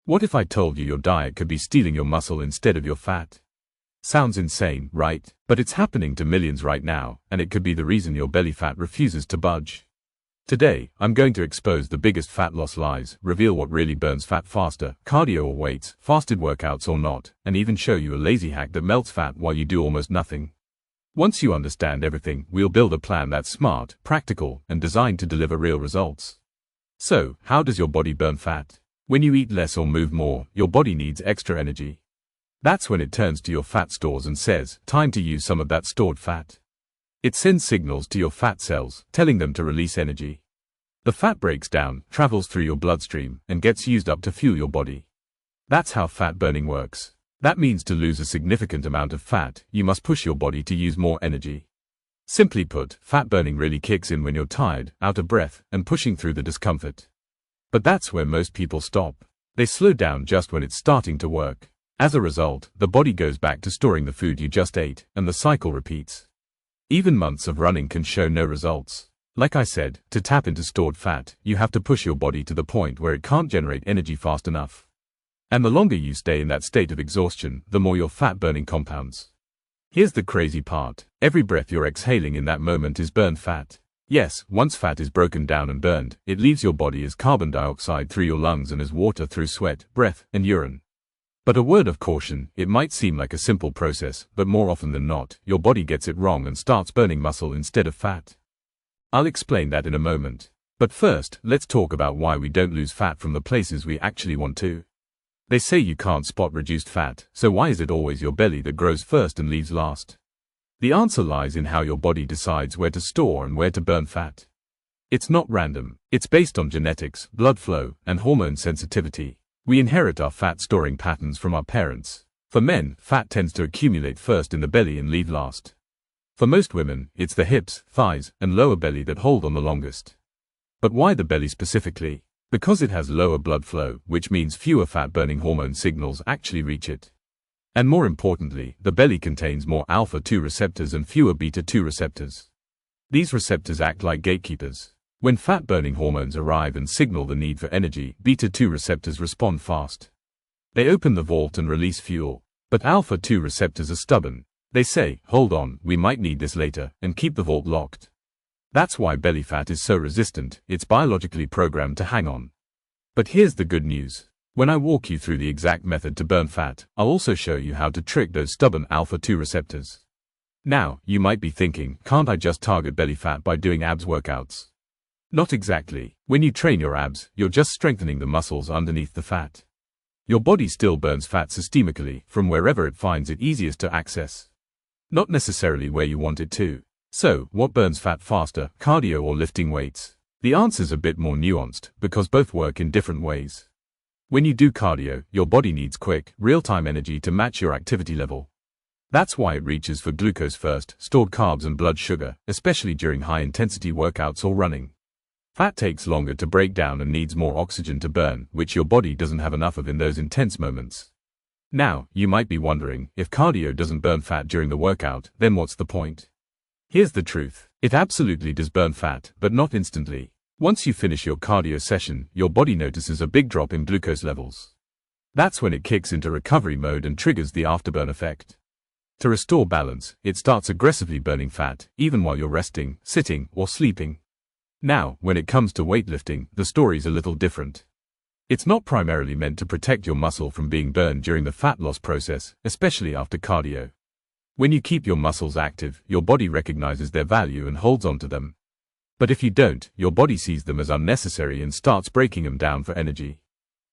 What if I told you your diet could be stealing your muscle instead of your fat? Sounds insane, right? But it's happening to millions right now, and it could be the reason your belly fat refuses to budge. Today, I'm going to expose the biggest fat loss lies, reveal what really burns fat faster, cardio or weights, fasted workouts or not, and even show you a lazy hack that melts fat while you do almost nothing. Once you understand everything, we'll build a plan that's smart, practical, and designed to deliver real results. So, how does your body burn fat? When you eat less or move more, your body needs extra energy. That's when it turns to your fat stores and says, time to use some of that stored fat. It sends signals to your fat cells, telling them to release energy. The fat breaks down, travels through your bloodstream, and gets used up to fuel your body. That's how fat burning works. That means to lose a significant amount of fat, you must push your body to use more energy. Simply put, fat burning really kicks in when you're tired, out of breath, and pushing through the discomfort. But that's where most people stop. They slow down just when it's starting to work. As a result, the body goes back to storing the food you just ate, and the cycle repeats. Even months of running can show no results. Like I said, to tap into stored fat, you have to push your body to the point where it can't generate energy fast enough. And the longer you stay in that state of exhaustion, the more your fat burning compounds. Here's the crazy part. Every breath you're exhaling in that moment is burned fat. Yes, once fat is broken down and burned, it leaves your body as carbon dioxide through your lungs and as water through sweat, breath, and urine. But a word of caution, it might seem like a simple process, but more often than not, your body gets it wrong and starts burning muscle instead of fat. I'll explain that in a moment. But first, let's talk about why we don't lose fat from the places we actually want to. They say you can't spot reduced fat, so why is it always your belly that grows first and leaves last? The answer lies in how your body decides where to store and where to burn fat. It's not random. It's based on genetics, blood flow, and hormone sensitivity. We inherit our fat-storing patterns from our parents. For men, fat tends to accumulate first in the belly and leave last. For most women, it's the hips, thighs, and lower belly that hold on the longest. But why the belly specifically? Because it has lower blood flow, which means fewer fat-burning hormone signals actually reach it. And more importantly, the belly contains more alpha-2 receptors and fewer beta-2 receptors. These receptors act like gatekeepers. When fat-burning hormones arrive and signal the need for energy, beta-2 receptors respond fast. They open the vault and release fuel. But alpha-2 receptors are stubborn. They say, hold on, we might need this later, and keep the vault locked. That's why belly fat is so resistant. It's biologically programmed to hang on. But here's the good news. When I walk you through the exact method to burn fat, I'll also show you how to trick those stubborn alpha-2 receptors. Now, you might be thinking, can't I just target belly fat by doing abs workouts? Not exactly. When you train your abs, you're just strengthening the muscles underneath the fat. Your body still burns fat systemically, from wherever it finds it easiest to access. Not necessarily where you want it to. So, what burns fat faster, cardio or lifting weights? The answer's a bit more nuanced, because both work in different ways. When you do cardio, your body needs quick, real-time energy to match your activity level. That's why it reaches for glucose first, stored carbs and blood sugar, especially during high-intensity workouts or running. Fat takes longer to break down and needs more oxygen to burn, which your body doesn't have enough of in those intense moments. Now, you might be wondering, if cardio doesn't burn fat during the workout, then what's the point? Here's the truth. It absolutely does burn fat, but not instantly. Once you finish your cardio session, your body notices a big drop in glucose levels. That's when it kicks into recovery mode and triggers the afterburn effect. To restore balance, it starts aggressively burning fat, even while you're resting, sitting, or sleeping. Now, when it comes to weightlifting, the story's a little different. It's not primarily meant to protect your muscle from being burned during the fat loss process, especially after cardio. When you keep your muscles active, your body recognizes their value and holds on to them. But if you don't, your body sees them as unnecessary and starts breaking them down for energy.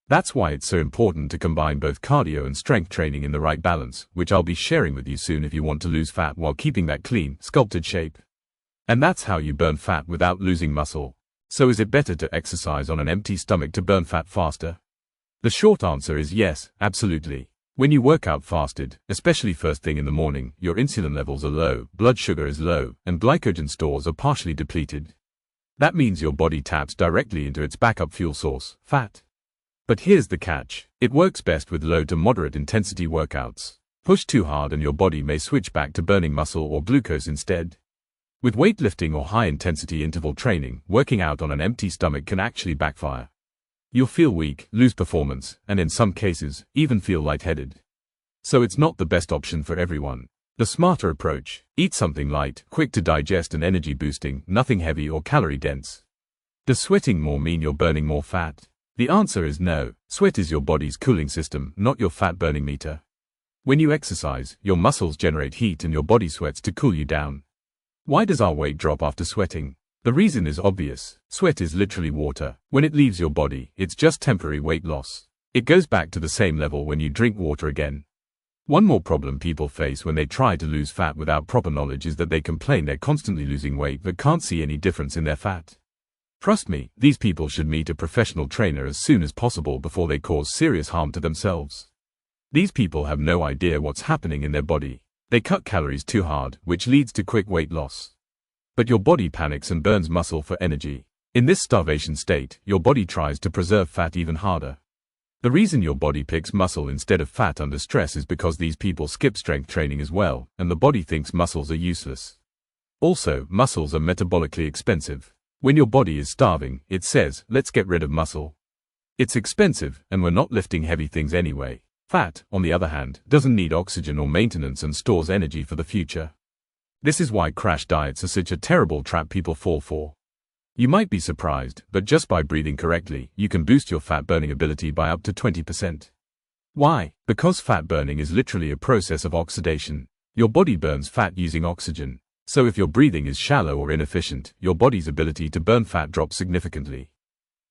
That's why it's so important to combine both cardio and strength training in the right balance, which I'll be sharing with you soon if you want to lose fat while keeping that clean, sculpted shape. And that's how you burn fat without losing muscle. So is it better to exercise on an empty stomach to burn fat faster? The short answer is yes, absolutely. When you work out fasted, especially first thing in the morning, your insulin levels are low, blood sugar is low, and glycogen stores are partially depleted. That means your body taps directly into its backup fuel source, fat. But here's the catch. It works best with low to moderate intensity workouts. Push too hard and your body may switch back to burning muscle or glucose instead. With weightlifting or high-intensity interval training, working out on an empty stomach can actually backfire. You'll feel weak, lose performance, and in some cases, even feel lightheaded. So it's not the best option for everyone. The smarter approach: eat something light, quick to digest and energy boosting, nothing heavy or calorie dense. Does sweating more mean you're burning more fat? The answer is no. Sweat is your body's cooling system, not your fat burning meter. When you exercise, your muscles generate heat and your body sweats to cool you down. Why does our weight drop after sweating? The reason is obvious. Sweat is literally water. When it leaves your body, it's just temporary weight loss. It goes back to the same level when you drink water again. One more problem people face when they try to lose fat without proper knowledge is that they complain they're constantly losing weight but can't see any difference in their fat. Trust me, these people should meet a professional trainer as soon as possible before they cause serious harm to themselves. These people have no idea what's happening in their body. They cut calories too hard, which leads to quick weight loss. But your body panics and burns muscle for energy. In this starvation state, your body tries to preserve fat even harder. The reason your body picks muscle instead of fat under stress is because these people skip strength training as well, and the body thinks muscles are useless. Also, muscles are metabolically expensive. When your body is starving, it says, let's get rid of muscle. It's expensive, and we're not lifting heavy things anyway. Fat, on the other hand, doesn't need oxygen or maintenance and stores energy for the future. This is why crash diets are such a terrible trap people fall for. You might be surprised, but just by breathing correctly, you can boost your fat burning ability by up to 20%. Why? Because fat burning is literally a process of oxidation. Your body burns fat using oxygen. So if your breathing is shallow or inefficient, your body's ability to burn fat drops significantly.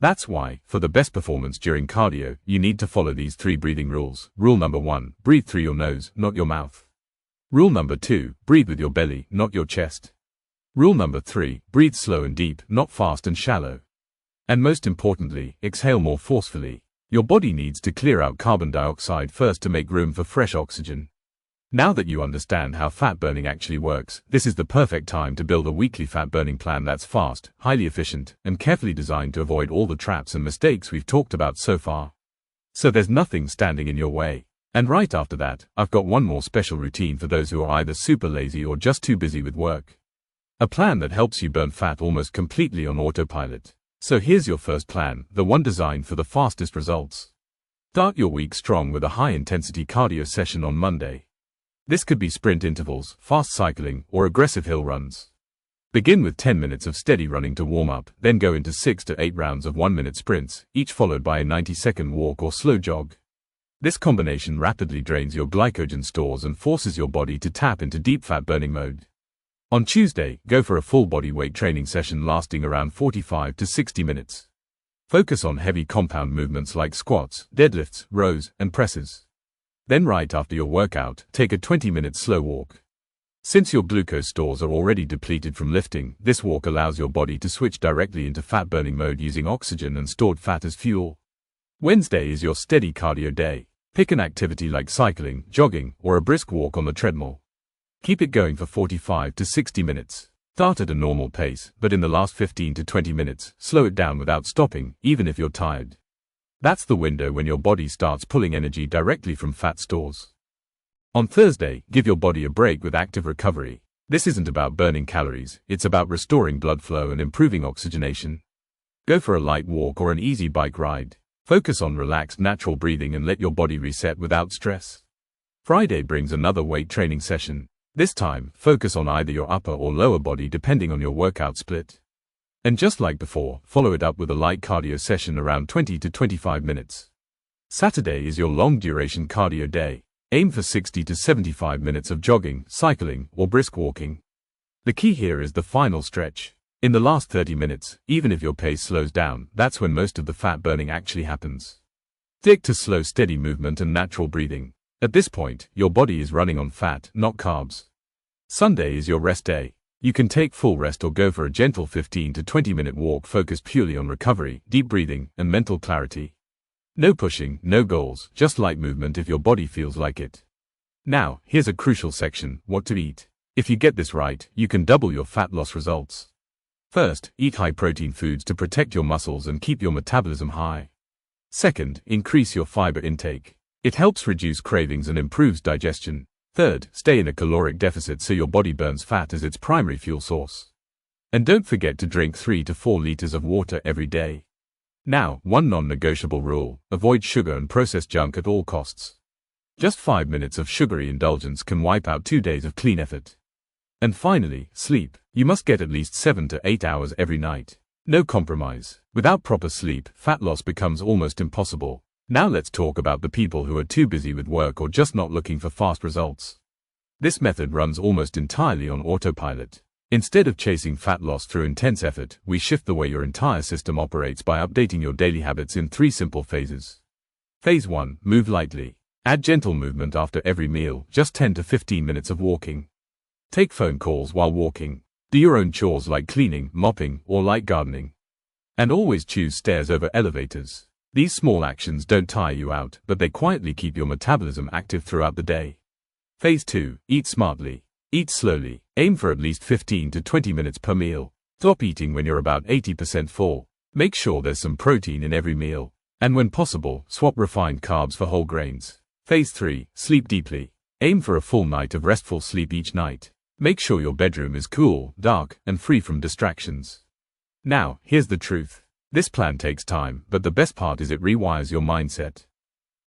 That's why, for the best performance during cardio, you need to follow these 3 breathing rules. Rule number 1, breathe through your nose, not your mouth. Rule number 2, breathe with your belly, not your chest. Rule number 3, breathe slow and deep, not fast and shallow. And most importantly, exhale more forcefully. Your body needs to clear out carbon dioxide first to make room for fresh oxygen. Now that you understand how fat burning actually works, this is the perfect time to build a weekly fat burning plan that's fast, highly efficient, and carefully designed to avoid all the traps and mistakes we've talked about so far. So there's nothing standing in your way. And right after that, I've got one more special routine for those who are either super lazy or just too busy with work. A plan that helps you burn fat almost completely on autopilot. So here's your first plan, the one designed for the fastest results. Start your week strong with a high-intensity cardio session on Monday. This could be sprint intervals, fast cycling, or aggressive hill runs. Begin with 10 minutes of steady running to warm up, then go into 6 to 8 rounds of 1-minute sprints, each followed by a 90-second walk or slow jog. This combination rapidly drains your glycogen stores and forces your body to tap into deep fat burning mode. On Tuesday, go for a full body weight training session lasting around 45 to 60 minutes. Focus on heavy compound movements like squats, deadlifts, rows, and presses. Then right after your workout, take a 20-minute slow walk. Since your glucose stores are already depleted from lifting, this walk allows your body to switch directly into fat burning mode using oxygen and stored fat as fuel. Wednesday is your steady cardio day. Pick an activity like cycling, jogging, or a brisk walk on the treadmill. Keep it going for 45 to 60 minutes. Start at a normal pace, but in the last 15 to 20 minutes, slow it down without stopping, even if you're tired. That's the window when your body starts pulling energy directly from fat stores. On Thursday, give your body a break with active recovery. This isn't about burning calories, it's about restoring blood flow and improving oxygenation. Go for a light walk or an easy bike ride. Focus on relaxed natural breathing and let your body reset without stress. Friday brings another weight training session. This time, focus on either your upper or lower body depending on your workout split. And just like before, follow it up with a light cardio session around 20 to 25 minutes. Saturday is your long-duration cardio day. Aim for 60 to 75 minutes of jogging, cycling, or brisk walking. The key here is the final stretch. In the last 30 minutes, even if your pace slows down, that's when most of the fat burning actually happens. Stick to slow, steady movement and natural breathing. At this point, your body is running on fat, not carbs. Sunday is your rest day. You can take full rest or go for a gentle 15 to 20-minute walk focused purely on recovery, deep breathing, and mental clarity. No pushing, no goals, just light movement if your body feels like it. Now, here's a crucial section, what to eat. If you get this right, you can double your fat loss results. First, eat high-protein foods to protect your muscles and keep your metabolism high. Second, increase your fiber intake. It helps reduce cravings and improves digestion. Third, stay in a caloric deficit so your body burns fat as its primary fuel source. And don't forget to drink 3 to 4 liters of water every day. Now, one non-negotiable rule: avoid sugar and processed junk at all costs. Just 5 minutes of sugary indulgence can wipe out 2 days of clean effort. And finally, sleep. You must get at least 7 to 8 hours every night. No compromise. Without proper sleep, fat loss becomes almost impossible. Now let's talk about the people who are too busy with work or just not looking for fast results. This method runs almost entirely on autopilot. Instead of chasing fat loss through intense effort, we shift the way your entire system operates by updating your daily habits in 3 simple phases. Phase 1. Move lightly. Add gentle movement after every meal, just 10 to 15 minutes of walking. Take phone calls while walking. Do your own chores like cleaning, mopping, or light gardening. And always choose stairs over elevators. These small actions don't tire you out, but they quietly keep your metabolism active throughout the day. Phase 2. Eat smartly. Eat slowly. Aim for at least 15 to 20 minutes per meal. Stop eating when you're about 80% full. Make sure there's some protein in every meal. And when possible, swap refined carbs for whole grains. Phase 3. Sleep deeply. Aim for a full night of restful sleep each night. Make sure your bedroom is cool, dark, and free from distractions. Now, here's the truth. This plan takes time, but the best part is it rewires your mindset.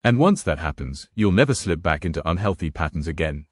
And once that happens, you'll never slip back into unhealthy patterns again.